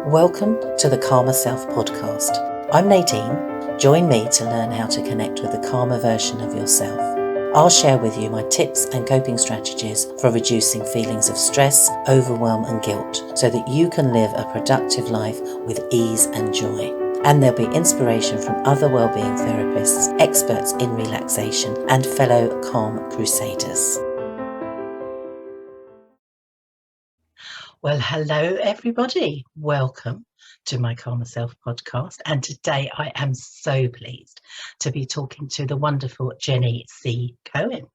Welcome to the Calmer Self podcast. I'm Nadine. Join me to learn how to connect with the calmer version of yourself. I'll share with you my tips and coping strategies for reducing feelings of stress, overwhelm and guilt so that you can live a productive life with ease and joy. And there'll be inspiration from other wellbeing therapists, experts in relaxation and fellow calm crusaders. Well, hello everybody. Welcome to my Calmer Self podcast. And today I am so pleased to be talking to the wonderful Jenny.C. Cohen.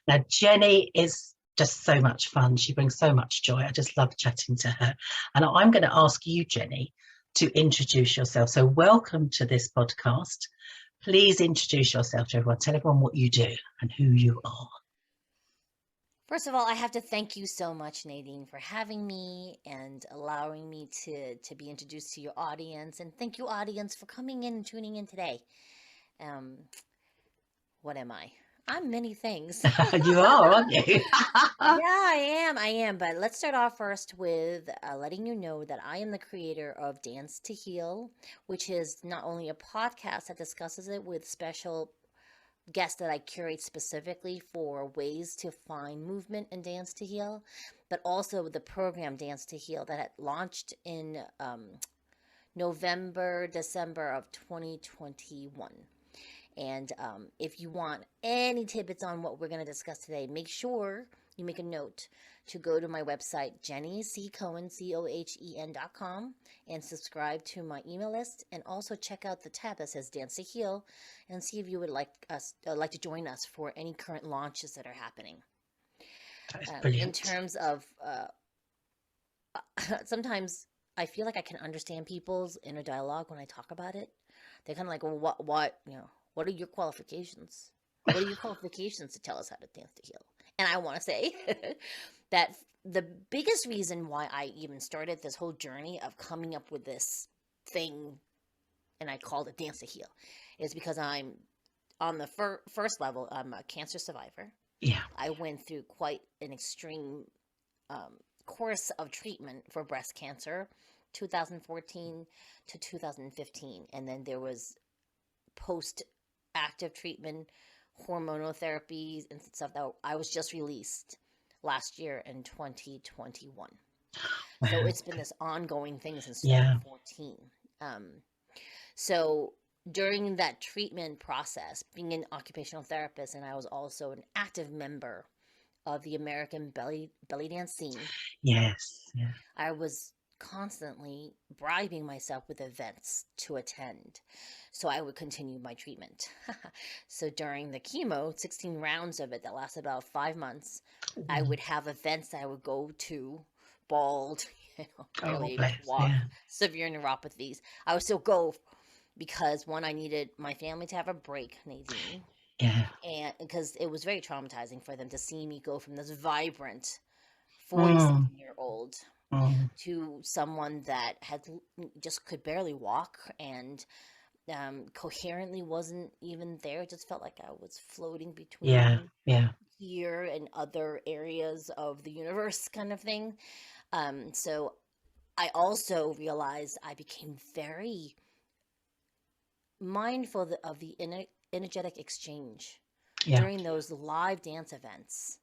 Now, Jenny is just so much fun. She brings so much joy. I just love chatting to her. And I'm going to ask you, Jenny, to introduce yourself. So welcome to this podcast. Please introduce yourself to everyone. Tell everyone what you do and who you are. First of all, I have to thank you so much, Nadine, for having me and allowing me to be introduced to your audience. And thank you, audience, for coming in and tuning in today. What am I? I'm many things. You are, aren't you? Yeah, I am. But let's start off first with letting you know that I am the creator of Dance to Heal, which is not only a podcast that discusses it with special guests that I curate specifically for ways to find movement and dance to heal, but also the program Dance to Heal that had launched in November, December of 2021. And if you want any tidbits on what we're going to discuss today, make sure you make a note to go to my website, Jenny.C, Cohen, Cohen.com, and subscribe to my email list. And also check out the tab that says Dance to Heal and see if you would like to join us for any current launches that are happening. That is brilliant. In terms of, sometimes I feel like I can understand people's inner dialogue when I talk about it. They're kind of like, well, what are your qualifications? What are your qualifications to tell us how to dance to heal? And I want to say that the biggest reason why I even started this whole journey of coming up with this thing, and I called it Dance to Heal, is because I'm on the first level, I'm a cancer survivor. Yeah. I went through quite an extreme course of treatment for breast cancer, 2014 to 2015. And then there was post-active treatment, hormonal therapies and stuff that I was just released last year in 2021. Wow. So it's been this ongoing thing since 2014. So during that treatment process, being an occupational therapist, and I was also an active member of the American belly dance scene. Yes. Yeah. I was constantly bribing myself with events to attend so I would continue my treatment. So during the chemo, 16 rounds of it that lasted about 5 months, I would have events that I would go to, bald, barely able to walk, severe neuropathies. I would still go because, one, I needed my family to have a break, Nadine. Yeah. And because it was very traumatizing for them to see me go from this vibrant 47-year-old to someone that had just could barely walk and coherently wasn't even there. It just felt like I was floating between here and other areas of the universe, kind of thing. So I also realized I became very mindful of the energetic exchange during those live dance events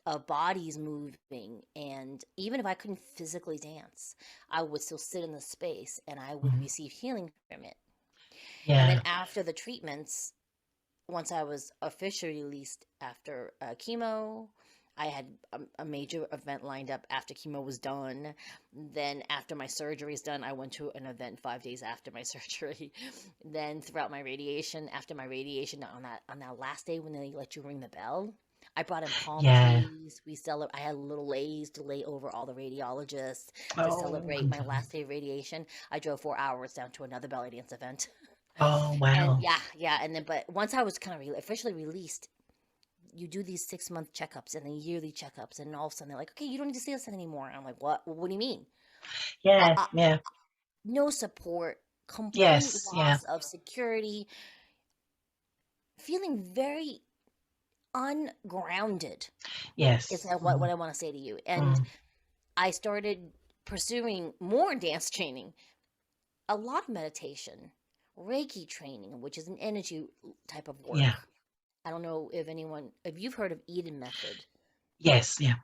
of bodies moving. And even if I couldn't physically dance, I would still sit in the space and I would receive healing from it. And then after the treatments, once I was officially released after chemo, I had a major event lined up after chemo was done. Then after my surgery is done, I went to an event 5 days after my surgery. Then throughout my radiation, after my radiation, on that last day when they let you ring the bell, I brought in palm trees. I had little lays to lay over all the radiologists to celebrate my last day of radiation. I drove 4 hours down to another belly dance event. Oh, wow. And and then, but once I was kind of officially released, you do these 6-month checkups and then yearly checkups, and all of a sudden they're like, okay, you don't need to see us anymore. And I'm like, what? What do you mean? No support, complete loss of security, feeling very ungrounded. Yes. Is that what I want to say to you? And I started pursuing more dance training, a lot of meditation, Reiki training, which is an energy type of Yeah. work. I don't know if you've heard of Eden Method, Yes. Yeah.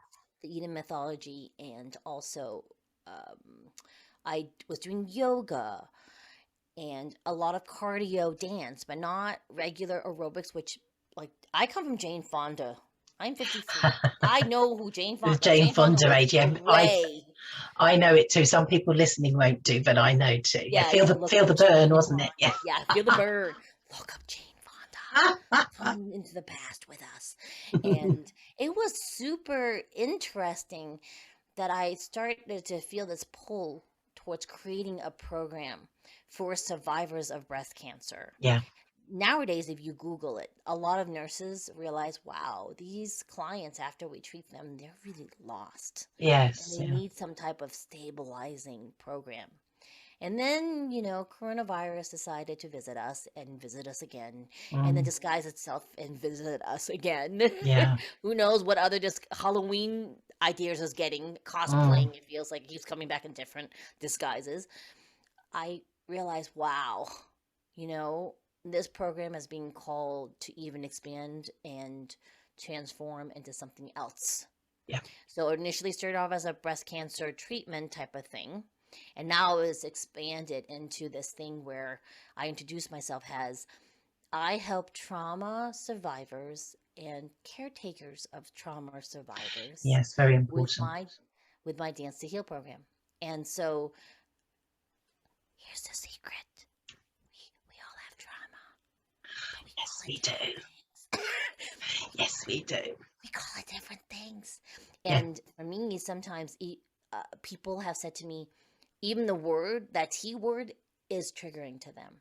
the Eden methodology, and also I was doing yoga and a lot of cardio dance, but not regular aerobics, which, like, I come from Jane Fonda. I'm 53. I know who Jane The Fonda. Jane Jane Fonda Fonda was age. Yeah. great. I know it too. Some people listening won't do, but I know too. Yeah. Yeah, yeah. Look Feel up the burn, Jane wasn't Fonda. it? Yeah. Yeah, feel the burn. Look up Jane Fonda. Come into the past with us. And it was super interesting that I started to feel this pull towards creating a program for survivors of breast cancer. Yeah. Nowadays, if you Google it, a lot of nurses realize, wow, these clients, after we treat them, they're really lost. And Yes. they Yeah. need some type of stabilizing program. And then, coronavirus decided to visit us and visit us again, and then Mm, disguise itself and visit us again. yeah. Who knows what other just Halloween ideas is getting, Mm, cosplaying. It feels like he's coming back in different disguises. I realized, wow, you know, this program is being called to even expand and transform into something else. yeah. So it initially started off as a breast cancer treatment type of thing. And now it's expanded into this thing where I introduce myself as I help trauma survivors and caretakers of trauma survivors Yes. Very with important. my Dance to Heal program. And so here's the secret. We all have trauma, but we Yes, call it we do. different things. Yes, we do. We call it different things. Yeah. And for me, sometimes people have said to me, even that T word is triggering to them.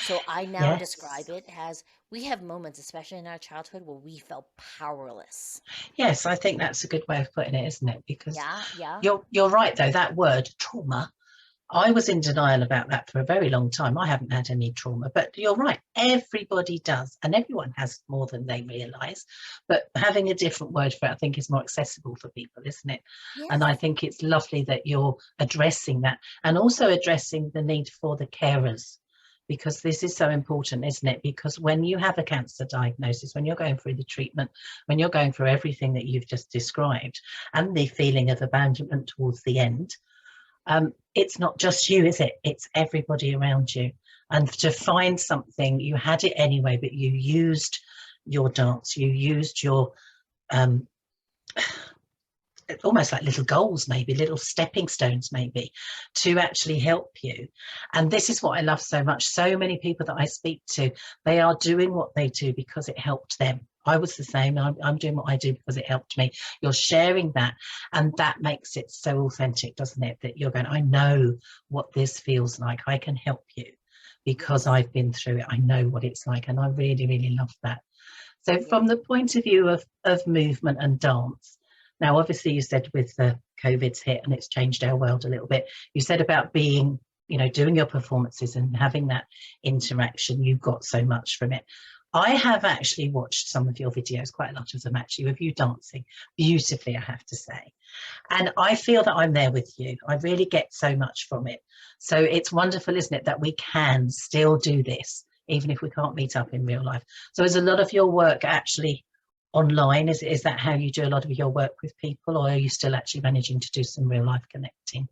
So I now Yes. describe it as we have moments, especially in our childhood, where we felt powerless. Yes, I think that's a good way of putting it, isn't it? Because Yeah, yeah. you're right though, that word trauma, I was in denial about that for a very long time. I haven't had any trauma, but you're right, everybody does, and everyone has more than they realize. But having a different word for it, I think, is more accessible for people, isn't it? And Yes. I think it's lovely that you're addressing that, and also addressing the need for the carers, because this is so important, isn't it? Because when you have a cancer diagnosis, when you're going through the treatment, when you're going through everything that you've just described, and the feeling of abandonment towards the end, it's not just you, is it? It's everybody around you. And to find something, you had it anyway, but you used your dance, you used your um, almost like little goals, maybe little stepping stones, maybe, to actually help you. And this is what I love so much. So many people that I speak to, they are doing what they do because it helped them. I was the same. I'm doing what I do because it helped me. You're sharing that, and that makes it so authentic, doesn't it? That you're going, I know what this feels like. I can help you because Yes. I've been through it. I know what it's like, and I really, really love that. So, Yes. from the point of view of movement and dance, now obviously you said with the COVID's hit and it's changed our world a little bit. You said about being, doing your performances and having that interaction. You got so much from it. I have actually watched some of your videos, quite a lot of them actually, of you dancing beautifully, I have to say. And I feel that I'm there with you. I really get so much from it. So it's wonderful, isn't it, that we can still do this, even if we can't meet up in real life. So is a lot of your work actually online? Is that how you do a lot of your work with people, or are you still actually managing to do some real life connecting?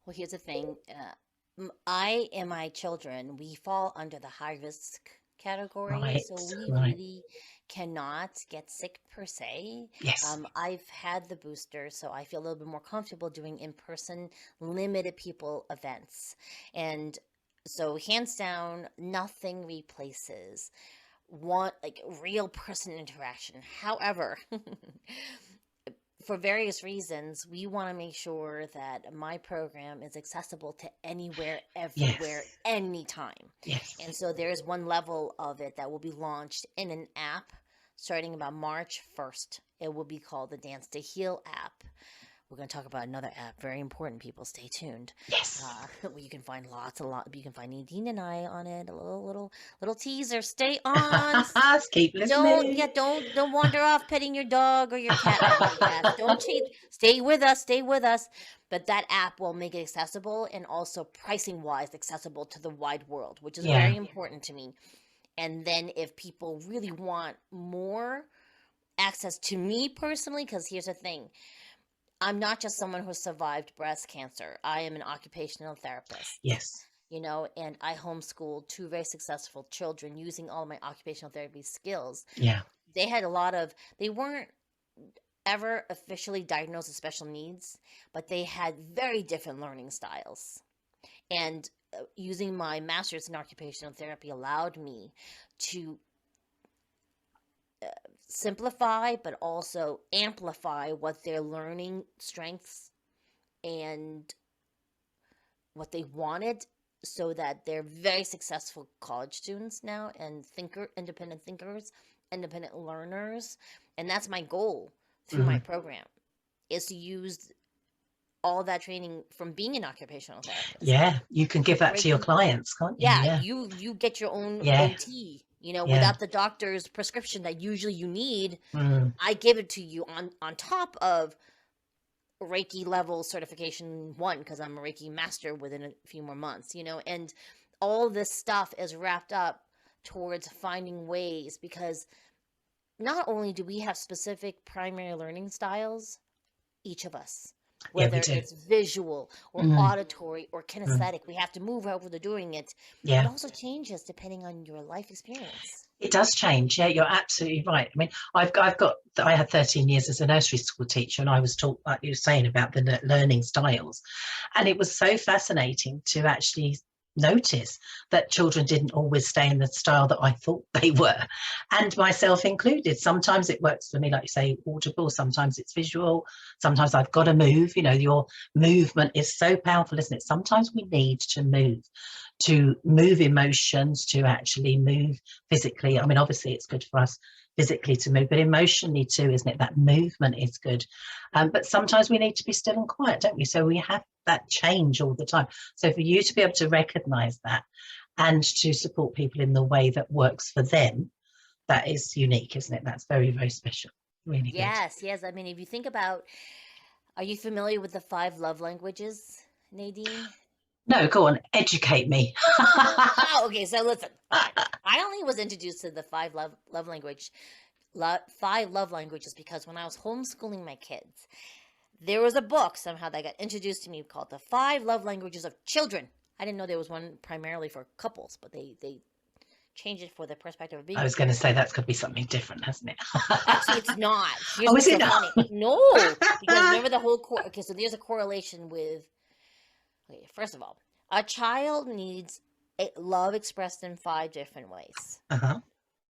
Well, here's the thing. I and my children, we fall under the high risk category, Right, so we right. really cannot get sick per se. Yes, I've had the booster, so I feel a little bit more comfortable doing in-person, limited people events. And so, hands down, nothing replaces like real person interaction. However, for various reasons, we want to make sure that my program is accessible to anywhere, everywhere, yes, anytime. And yes. so there's one level of it that will be launched in an app starting about March 1st. It will be called the Dance to Heal app, we're going to talk about another app. Very important, people. Stay tuned. Yes. Where you can find you can find Nadine and I on it. A little teaser. Stay on. Keep listening. Don't wander off petting your dog or your cat. I love cats. Don't cheat. Stay with us. Stay with us. But that app will make it accessible and also pricing wise accessible to the wide world, which is very important to me. And then if people really want more access to me personally, because here's the thing. I'm not just someone who survived breast cancer. I am an occupational therapist. Yes. You know, and I homeschooled 2 very successful children using all of my occupational therapy skills. Yeah. They weren't ever officially diagnosed with special needs, but they had very different learning styles. And using my master's in occupational therapy allowed me to simplify but also amplify what their learning strengths and what they wanted, so that they're very successful college students now and independent thinkers, independent learners. And that's my goal through my program, is to use all that training from being an occupational therapist. Yeah, you can give that to your clients, can't you? Yeah, you get your own OT, you know, without the doctor's prescription that usually you need. I give it to you on top of Reiki level certification 1, because I'm a Reiki master within a few more months, you know, and all this stuff is wrapped up towards finding ways, because not only do we have specific primary learning styles, each of us, whether it's visual or auditory or kinesthetic, we have to move however they're doing it. It also changes depending on your life experience. It does change. Yeah, you're absolutely right. I mean, I had 13 years as a nursery school teacher, and I was taught, like you were saying, about the learning styles. And it was so fascinating to actually notice that children didn't always stay in the style that I thought they were, and myself included. Sometimes it works for me, like you say, audible, sometimes it's visual, sometimes I've got to move. You know, your movement is so powerful, isn't it? Sometimes we need to move emotions, to actually move physically. I mean, obviously it's good for us physically to move, but emotionally too, isn't it? That movement is good. But sometimes we need to be still and quiet, don't we? So we have that change all the time. So for you to be able to recognize that and to support people in the way that works for them, that is unique, isn't it? That's very, very special. Really good. Yes. I mean, if you think about, are you familiar with the 5 love languages, Nadine? No, go on, educate me. Okay, so listen. I only was introduced to the 5 love languages because when I was homeschooling my kids, there was a book somehow that got introduced to me called The 5 Love Languages of Children. I didn't know there was one primarily for couples, but they changed it for the perspective of being. I was going to say that's got to be something different, hasn't it? Actually, it's not. Oh, is it not? No, because remember the whole okay. So there's a correlation with. Okay, first of all, a child needs love expressed in 5 different ways.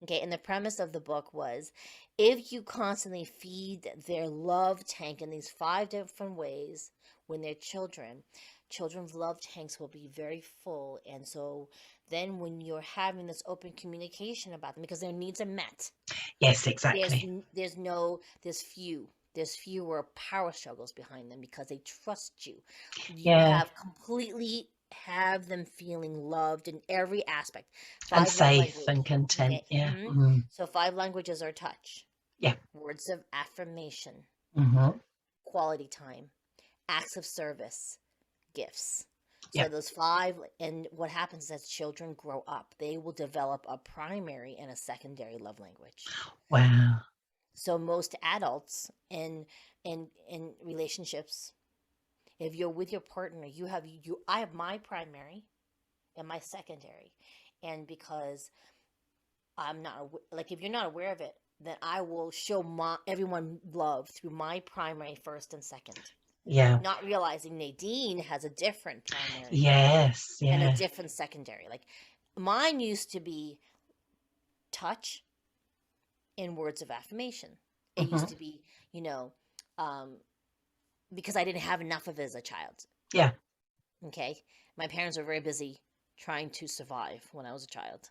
Okay, and the premise of the book was, if you constantly feed their love tank in these 5 different ways when they're children's love tanks will be very full. And so then when you're having this open communication about them, because their needs are met. Yes, exactly. There's fewer power struggles behind them because they trust you. You have them feeling loved in every aspect. And safe and content. Okay. So 5 languages are touch. Yeah. Words of affirmation. Quality time. Acts of service. Gifts. So those 5, and what happens is as children grow up, they will develop a primary and a secondary love language. Wow. So most adults in relationships, if you're with your partner, I have my primary and my secondary. And because I'm not, like, if you're not aware of it, then I will show everyone love through my primary first and second. Yeah. Not realizing Nadine has a different primary. Yes. Yeah. And a different secondary. Like, mine used to be touch and words of affirmation. It used to be, because I didn't have enough of it as a child. Yeah. Okay. My parents were very busy trying to survive when I was a child.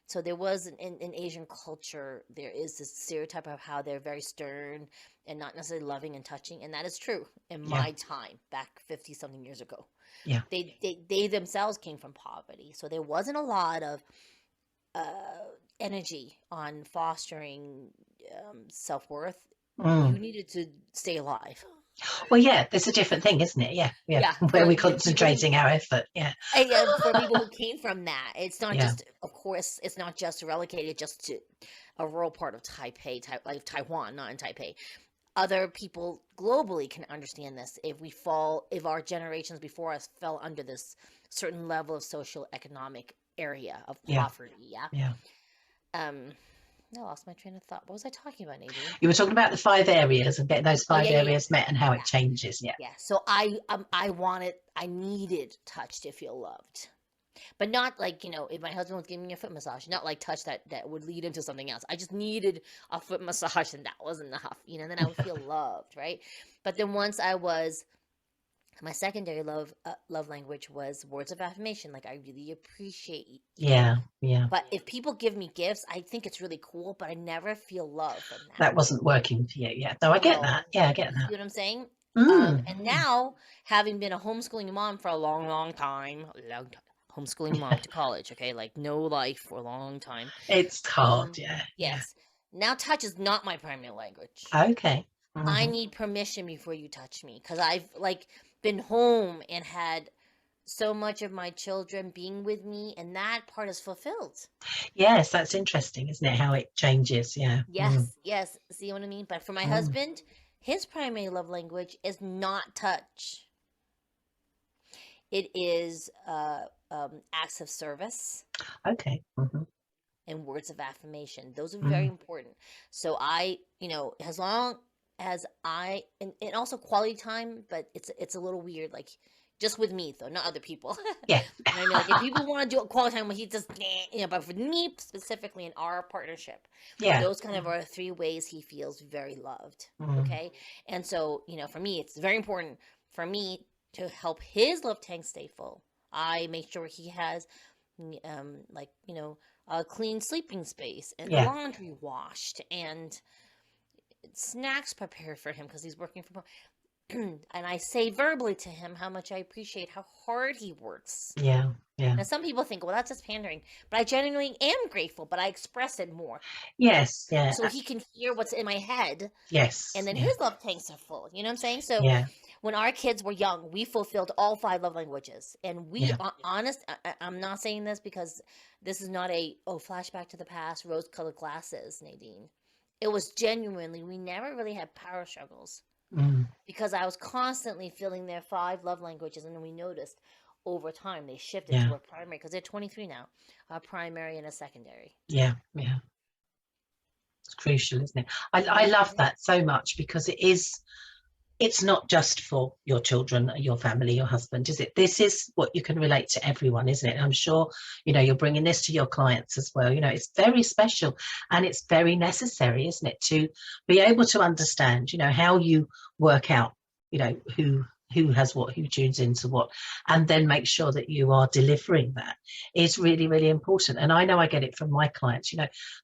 So there was in Asian culture, there is this stereotype of how they're very stern and not necessarily loving and touching, and that is true in my time back 50 something years ago. Yeah. They themselves came from poverty, so there wasn't a lot of energy on fostering self-worth. You needed to stay alive. Well, yeah, there's a different thing, isn't it? Yeah, yeah. Yeah, Where for we're people who, concentrating our effort. Yeah, for people who came from that, it's not yeah, just, of course, it's not just relegated just to a rural part of Taipei, like Taiwan, not in Taipei. Other people globally can understand this. If our generations before us fell under this certain level of social economic area of yeah, poverty, yeah. yeah. Um, I lost my train of thought. What was I talking about, Nadine? You were talking about the 5 areas and getting those Oh 5 yeah, yeah, yeah, areas met and how yeah, it changes. Yeah. yeah. So I needed touch to feel loved. But not like, if my husband was giving me a foot massage, not like touch that would lead into something else. I just needed a foot massage and that wasn't enough, then I would feel loved, right? But then my secondary love language was words of affirmation. Like, I really appreciate you. Yeah, yeah. But if people give me gifts, I think it's really cool, but I never feel love from that. That wasn't working for you. Yeah. No, I get that. Yeah, I get You see that. what I'm saying? Mm. And now, having been a homeschooling mom for a long, long time, homeschooling mom to college, okay, like no life for a long time. It's hard. Yeah, yeah. Yes. Now, touch is not my primary language. Okay. I need permission before you touch me, because I've been home and had so much of my children being with me, and that part is fulfilled. Yes, that's interesting, isn't it? How it changes. Yeah. Yes, yes. See what I mean? But for my husband, his primary love language is not touch. It is acts of service Okay. and words of affirmation. Those are very important. So as long as and also quality time, but it's a little weird, like just with me though, not other people. Yeah. You know what I mean? Like if people want to do a quality time, he just, but for me specifically in our partnership, Yeah. those kind of are 3 ways he feels very loved. Okay. And so, for me, it's very important for me to help his love tank stay full. I make sure he has, a clean sleeping space and Yeah. laundry washed and snacks prepared for him because he's working from home. And I say verbally to him how much I appreciate how hard he works. Yeah. Yeah. Now, some people think, well, that's just pandering, but I genuinely am grateful, but I express it more. Yes. Yeah. So he can hear what's in my head. Yes. And then yeah. his love tanks are full. You know what I'm saying? So Yeah. when our kids were young, we fulfilled all 5 love languages. And we, I'm not saying this because this is not flashback to the past, rose-colored glasses, Nadine. It was genuinely, we never really had power struggles. Because I was constantly feeling their 5 love languages, and then we noticed over time they shifted to a primary, because they're 23 now, a primary and a secondary. Yeah, yeah. It's crucial, isn't it? I love that so much, because it's not just for your children, your family, your husband, is it? This is what you can relate to everyone, isn't it? I'm sure, you're bringing this to your clients as well. It's very special, and it's very necessary, isn't it? To be able to understand, how you work out, who has what, who tunes into what, and then make sure that you are delivering that is really, really important. And I know I get it from my clients,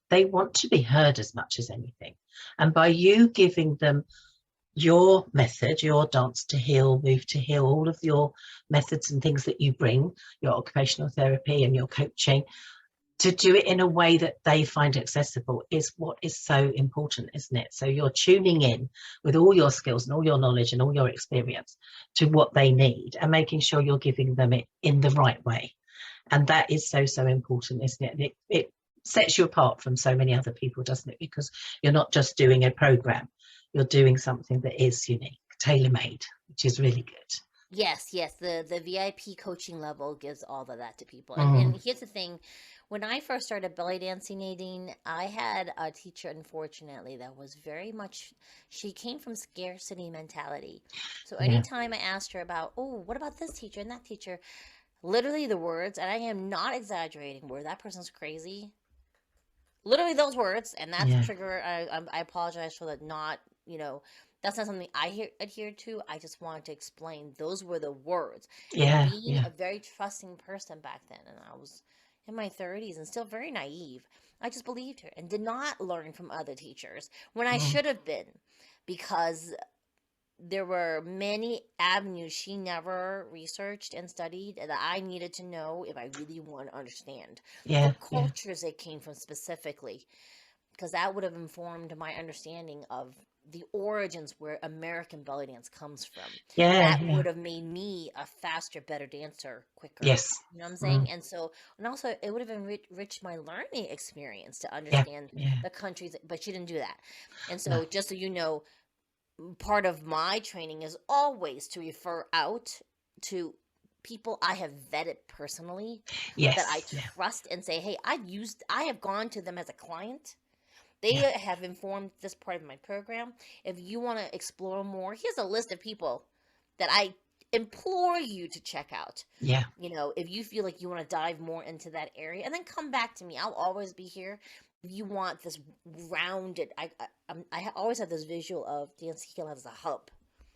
they want to be heard as much as anything. And by you giving them your method, your dance to heal, move to heal, all of your methods and things that you bring, your occupational therapy and your coaching, to do it in a way that they find accessible is what is so important, isn't it? So you're tuning in with all your skills and all your knowledge and all your experience to what they need, and making sure you're giving them it in the right way. And that is so, so important, isn't it? It sets you apart from so many other people, doesn't it? Because you're not just doing a program, you're doing something that is unique, tailor-made, which is really good. Yes, the VIP coaching level gives all of that to people. And here's the thing, when I first started belly dancing, Nadine, I had a teacher, unfortunately, that was very much, she came from scarcity mentality. So anytime I asked her about, what about this teacher and that teacher, literally the words, and I am not exaggerating, were that person's crazy. Literally those words, and that's the trigger. I apologize for that, not, That's not something I adhere to. I just wanted to explain those were the words. And Yeah, being yeah. a very trusting person back then, and I was in my 30s and still very naive, I just believed her and did not learn from other teachers when I Mm, should have been, because there were many avenues she never researched and studied that I needed to know if I really want to understand the yeah, yeah. cultures it came from specifically, because that would have informed my understanding of the origins where American belly dance comes from. Yeah, That yeah. would have made me a faster, better dancer quicker. Yes. You know what I'm Mm, saying? And so, and also, it would have enriched my learning experience to yeah, understand yeah. the countries, but she didn't do that. And No. so, just so you know, part of my training is always to refer out to people I have vetted personally, that I Yes, yeah, trust, and say, hey, I have gone to them as a client. They yeah, have informed this part of my program. If you want to explore more, here's a list of people that I implore you to check out. yeah. If you feel like you want to dive more into that area, and then come back to me. I'll always be here. If you want this rounded, always have this visual of Dance Heal as a hub.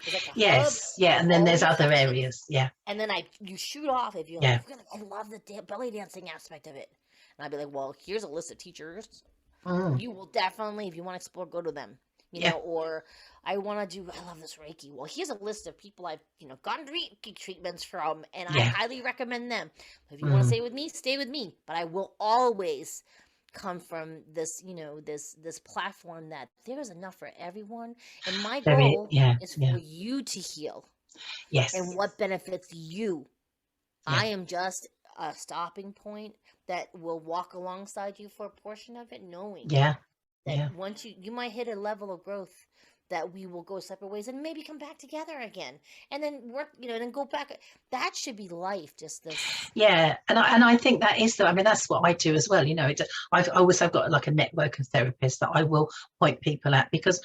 It's like a hub Yes, yeah. with And then all there's these other sections, areas. Yeah, and then you shoot off if you're like, yeah. I love the belly dancing aspect of it. And I'd be like, well, here's a list of teachers. Mm, You will definitely, if you want to explore, go to them. yeah, Or I want to do, I love this Reiki. Well, here's a list of people I've, gotten Reiki treatments from, and I yeah. highly recommend them. If you want to Mm, stay with me, stay with me. But I will always come from this, this platform that there is enough for everyone. And my very, goal yeah, is yeah. for you to heal and Yes, what benefits you. yeah, I am just a stopping point that will walk alongside you for a portion of it, knowing yeah, that yeah. once you might hit a level of growth, that we will go separate ways and maybe come back together again, and then work, then go back. That should be life, just this. Yeah, and I think that is the. I mean, that's what I do as well. I've always I've got like a network of therapists that I will point people at, because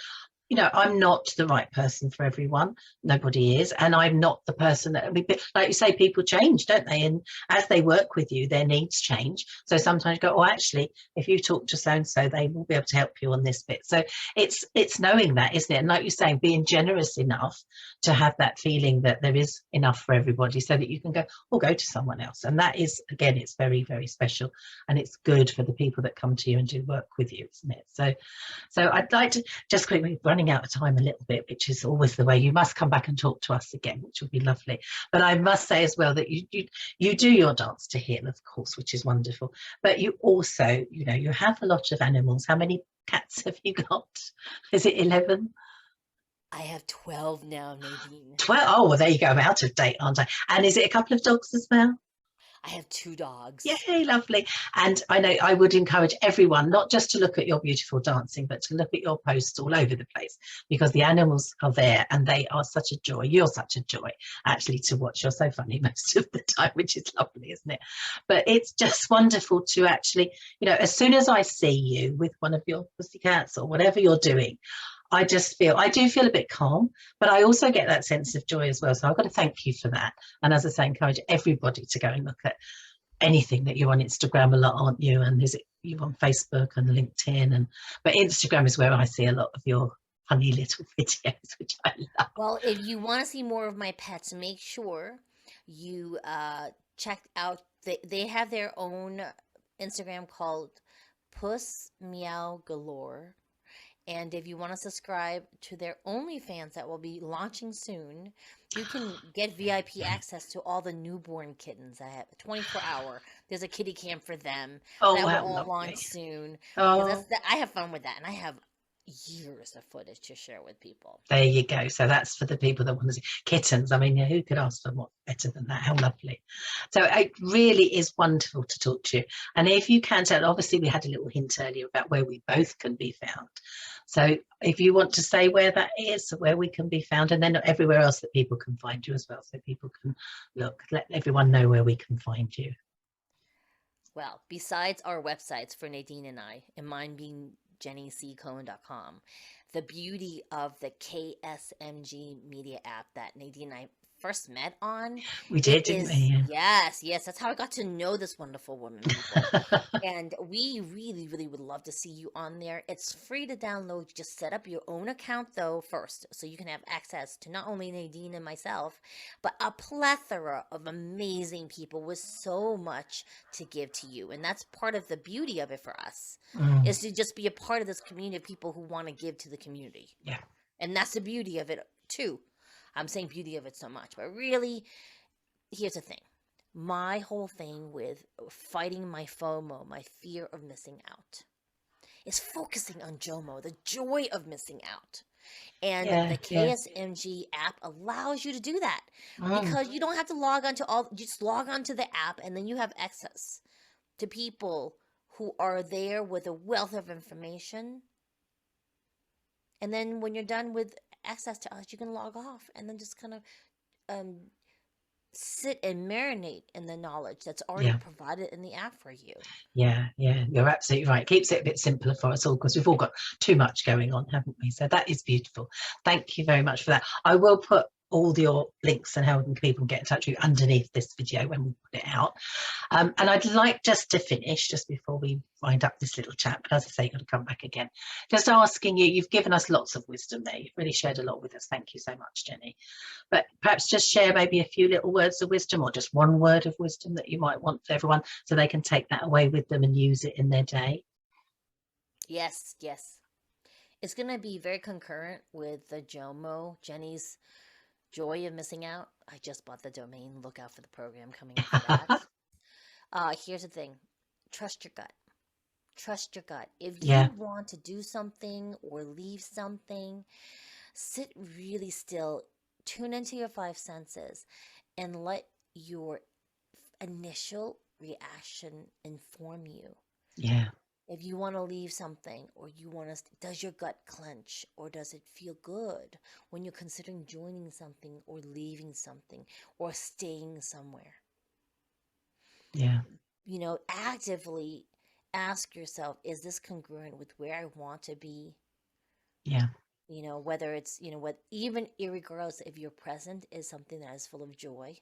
I'm not the right person for everyone. Nobody is. And I'm not the person that, like you say, people change, don't they? And as they work with you, their needs change. So sometimes you go, oh, actually, if you talk to so-and-so, they will be able to help you on this bit. So it's knowing that, isn't it? And like you're saying, being generous enough to have that feeling that there is enough for everybody, so that you can go, or go to someone else. And that is, again, it's very, very special. And it's good for the people that come to you and do work with you, isn't it? So I'd like to just quickly, running out of time a little bit, which is always the way. You must come back and talk to us again, which would be lovely. But I must say as well that you do your dance to heal, of course, which is wonderful. But you also, you have a lot of animals. How many cats have you got? Is it 11? I have 12 now, Nadine. 12? Oh, well, there you go. I'm out of date, aren't I? And is it a couple of dogs as well? I have 2 dogs. Yay, lovely. And I know I would encourage everyone not just to look at your beautiful dancing, but to look at your posts all over the place, because the animals are there and they are such a joy. You're such a joy, actually, to watch. You're so funny most of the time, which is lovely, isn't it? But it's just wonderful to actually, as soon as I see you with one of your pussycats or whatever you're doing, I do feel a bit calm, but I also get that sense of joy as well. So I've got to thank you for that. And as I say, encourage everybody to go and look at anything that you're on Instagram a lot, aren't you? And is it you on Facebook and LinkedIn? But Instagram is where I see a lot of your funny little videos, which I love. Well, if you want to see more of my pets, make sure you check out. They have their own Instagram called Puss Meow Galore. And if you want to subscribe to their OnlyFans that will be launching soon, you can get VIP access to all the newborn kittens. I have a 24-hour. There's a kitty cam for them. Oh, That will wow, all lovely. launch soon. Because Oh, I have fun with that, and I have years of footage to share with people. there you go. So that's for the people that want to see kittens. I mean, who could ask for what better than that? How lovely. So it really is wonderful to talk to you. And if you can tell, obviously we had a little hint earlier about where we both can be found. So if you want to say where that is, where we can be found, and then everywhere else that people can find you as well, so people can look, let everyone know where we can find you. Well, besides our websites for Nadine and I, and mine being JennyC Cohen.com, the beauty of the KSMG media app that Nadine and I first met on. We did, didn't we? Yeah. Yes, that's how I got to know this wonderful woman, people. And we really, really would love to see you on there. It's free to download. You just set up your own account, though, first, so you can have access to not only Nadine and myself, but a plethora of amazing people with so much to give to you. And that's part of the beauty of it for us, is to just be a part of this community of people who want to give to the community. Yeah. And that's the beauty of it, too. I'm saying beauty of it so much, but really, here's the thing. My whole thing with fighting my FOMO, my fear of missing out, is focusing on JOMO, the joy of missing out. And the KSMG app allows you to do that, because you don't have to log on to you just log on to the app, and then you have access to people who are there with a wealth of information. And then when you're done with access to us, you can log off and then just kind of sit and marinate in the knowledge that's already provided in the app for you. Yeah, you're absolutely right. Keeps it a bit simpler for us all, because we've all got too much going on, haven't we? So that is beautiful. Thank you very much for that. I will put all your links and how people get in touch with you underneath this video when we put it out. And I'd like just to finish, just before we wind up this little chat, but as I say, you've got to come back again, just asking you, you've given us lots of wisdom there. You've really shared a lot with us. Thank you so much, Jenny. But perhaps just share maybe a few little words of wisdom, or just one word of wisdom that you might want for everyone, so they can take that away with them and use it in their day. Yes. It's going to be very concurrent with the JOMO, Jenny's Joy of Missing Out. I just bought the domain. Look out for the program coming up for that. Here's the thing. Trust your gut. Trust your gut. If you want to do something or leave something, sit really still. Tune into your 5 senses and let your initial reaction inform you. Yeah. If you want to leave something, or you want to, does your gut clench, or does it feel good when you're considering joining something or leaving something or staying somewhere? Yeah. Actively ask yourself, is this congruent with where I want to be? Yeah. Whether it's, even irregardless if your present is something that is full of joy,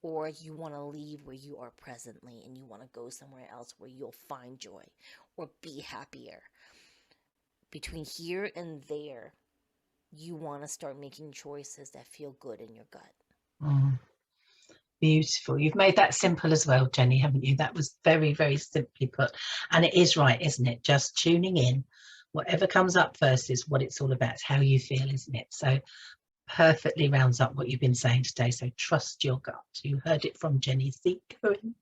or you want to leave where you are presently and you want to go somewhere else where you'll find joy or be happier. Between here and there, you want to start making choices that feel good in your gut. Beautiful. You've made that simple as well, Jenny, haven't you? That was very, very simply put. And it is right, isn't it? Just tuning in. Whatever comes up first is what it's all about. It's how you feel, isn't it? So perfectly rounds up what you've been saying today. So trust your gut. You heard it from Jenny.C. Cohen.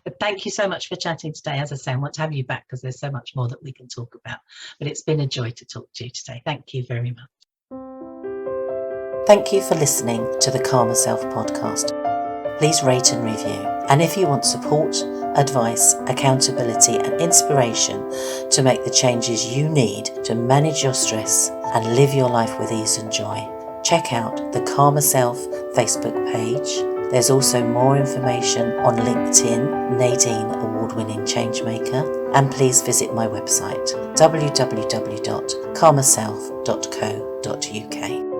But thank you so much for chatting today. As I say, I want to have you back, because there's so much more that we can talk about. But it's been a joy to talk to you today. Thank you very much. Thank you for listening to the Calmer Self podcast. Please rate and review. And if you want support, advice, accountability and inspiration to make the changes you need to manage your stress and live your life with ease and joy, check out the Calmer Self Facebook page. There's also more information on LinkedIn, Nadine award-winning changemaker, and please visit my website www.calmerself.co.uk.